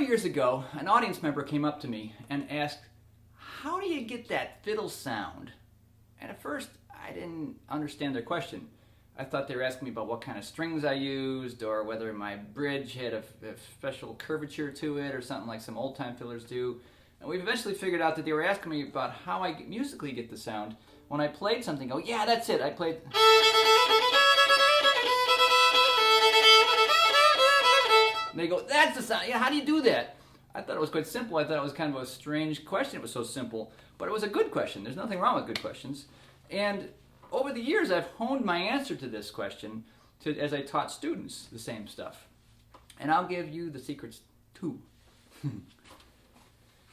years ago, an audience member came up to me and asked, how do you get that fiddle sound? And at first, I didn't understand their question. I thought they were asking me about what kind of strings I used, or whether my bridge had a special curvature to it, or something like some old-time fiddlers do. And we've eventually figured out that they were asking me about how I musically get the sound. When I played something, oh yeah, that's it, I played... And they go, that's the sound, yeah, how do you do that? I thought it was quite simple. I thought it was kind of a strange question. It was so simple, but it was a good question. There's nothing wrong with good questions. And over the years, I've honed my answer to this question as I taught students the same stuff. And I'll give you the secrets too.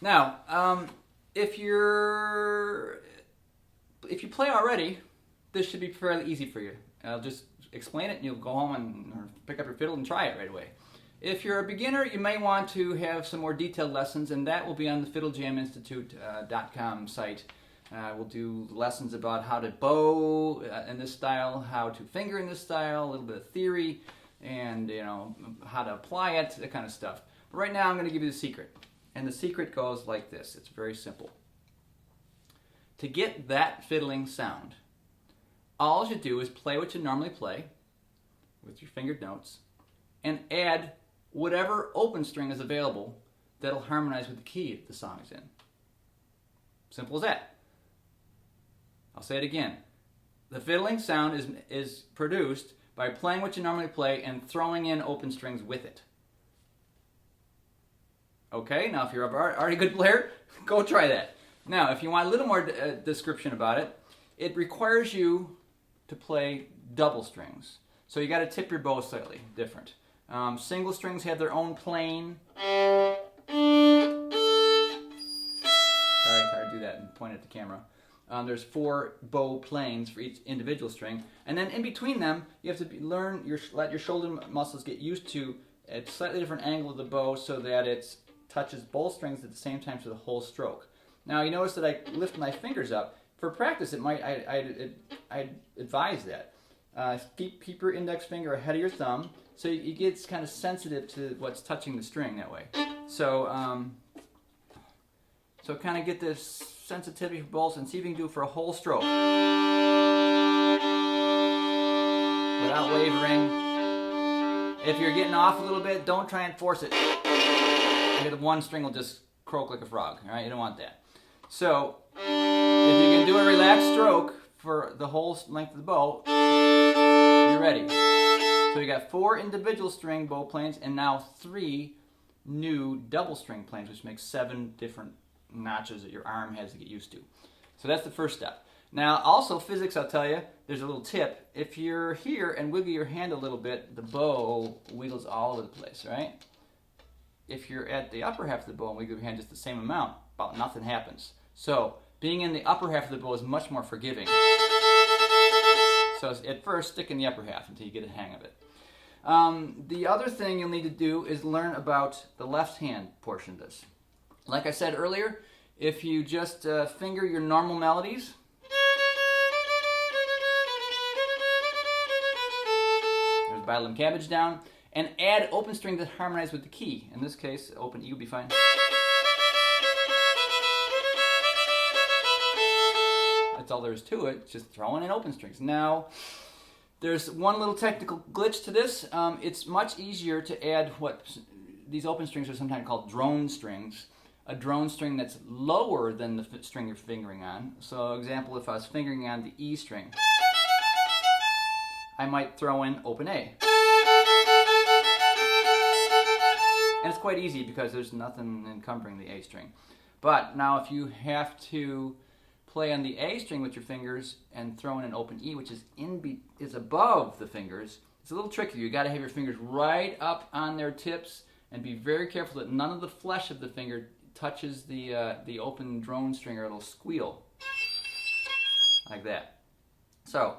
Now, if you play already, this should be fairly easy for you. I'll just explain it and you'll go home or pick up your fiddle and try it right away. If you're a beginner, you may want to have some more detailed lessons, and that will be on the fiddlejaminstitute.com site. We'll do lessons about how to bow in this style, how to finger in this style, a little bit of theory, and how to apply it, that kind of stuff. But right now I'm going to give you the secret. And the secret goes like this. It's very simple. To get that fiddling sound, all you do is play what you normally play with your fingered notes and add whatever open string is available that'll harmonize with the key that the song is in. Simple as that. I'll say it again. The fiddling sound is produced by playing what you normally play and throwing in open strings with it. Okay, now if you're already a good player, go try that. Now, if you want a little more description about it, it requires you to play double strings. So you got to tip your bow slightly different. Single strings have their own plane. Sorry, it's hard to do that and point at the camera. There's 4 bow planes for each individual string, and then in between them, you have to let your shoulder muscles get used to a slightly different angle of the bow so that it touches both strings at the same time for the whole stroke. Now you notice that I lift my fingers up. For practice, I'd advise that. Keep your index finger ahead of your thumb, so you get kind of sensitive to what's touching the string that way. So kind of get this sensitivity for both and see if you can do it for a whole stroke. Without wavering. If you're getting off a little bit, don't try and force it. The one string will just croak like a frog. All right, you don't want that. So if you can do a relaxed stroke for the whole length of the bow, you're ready. So you got 4 individual string bow planes and now 3 new double string planes, which makes 7 different notches that your arm has to get used to. So that's the first step. Now also physics, I'll tell you, there's a little tip. If you're here and wiggle your hand a little bit, the bow wiggles all over the place, right? If you're at the upper half of the bow and wiggle your hand just the same amount, about nothing happens. So being in the upper half of the bow is much more forgiving. So at first, stick in the upper half until you get a hang of it. The other thing you'll need to do is learn about the left hand portion of this. Like I said earlier, if you just finger your normal melodies, there's Bottle and Cabbage down, and add open string that harmonize with the key. In this case, open E would be fine. That's all there is to it, just throwing in open strings. Now, there's one little technical glitch to this. It's much easier to add these open strings are sometimes called drone strings. A drone string that's lower than the string you're fingering on. So, example, if I was fingering on the E string, I might throw in open A. And it's quite easy because there's nothing encumbering the A string. But now if you have to play on the A string with your fingers and throw in an open E, which is above the fingers, it's a little tricky. You got to have your fingers right up on their tips and be very careful that none of the flesh of the finger touches the open drone string, or it'll squeal like that. So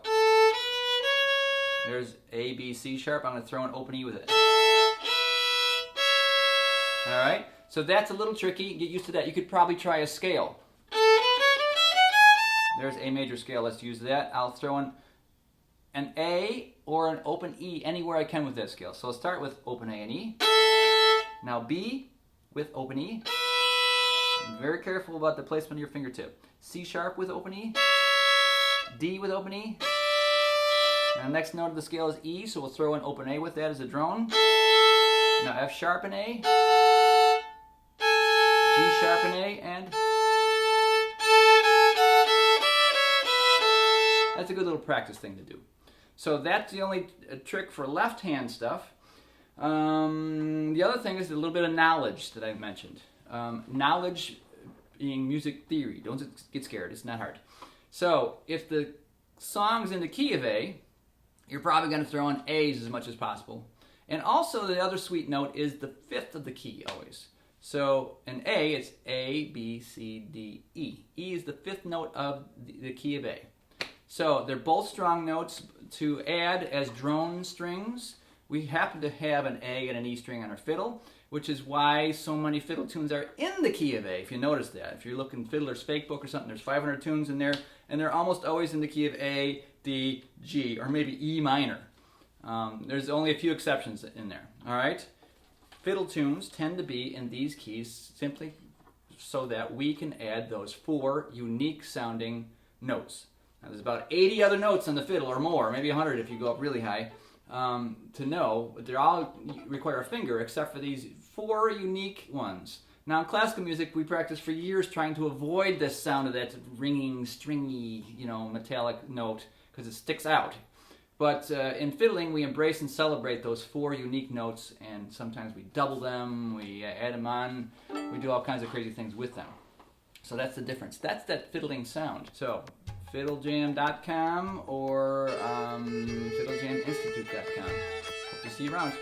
there's A, B, C sharp. I'm going to throw an open E with it. All right, so that's a little tricky. Get used to that. You could probably try a scale. There's A major scale. Let's use that. I'll throw in an A or an open E anywhere I can with that scale. So I'll start with open A and E. Now B, with open E. Very careful about the placement of your fingertip. C sharp with open E. D with open E. Now the next note of the scale is E, so we'll throw an open A with that as a drone. Now F sharp and A. G sharp and A, and that's a good little practice thing to do. So that's the only trick for left hand stuff. The other thing is a little bit of knowledge that I mentioned. Knowledge being music theory. Don't get scared, it's not hard. So if the song's in the key of A, you're probably going to throw in A's as much as possible. And also the other sweet note is the fifth of the key always. So in A, it's A, B, C, D, E. E is the fifth note of the key of A. So they're both strong notes. To add as drone strings, we happen to have an A and an E string on our fiddle, which is why so many fiddle tunes are in the key of A, if you notice that. If you're looking Fiddler's Fake Book or something, there's 500 tunes in there, and they're almost always in the key of A, D, G, or maybe E minor. There's only a few exceptions in there, all right? Fiddle tunes tend to be in these keys simply so that we can add those 4 unique sounding notes. Now, there's about 80 other notes on the fiddle, or more, maybe 100 if you go up really high, to know, but they all require a finger except for these 4 unique ones. Now in classical music, we practiced for years trying to avoid this sound of that ringing, stringy, metallic note because it sticks out. But in fiddling, we embrace and celebrate those 4 unique notes, and sometimes we double them, we add them on, we do all kinds of crazy things with them. So that's the difference. That's that fiddling sound. So fiddlejam.com or fiddlejaminstitute.com. Hope to see you around.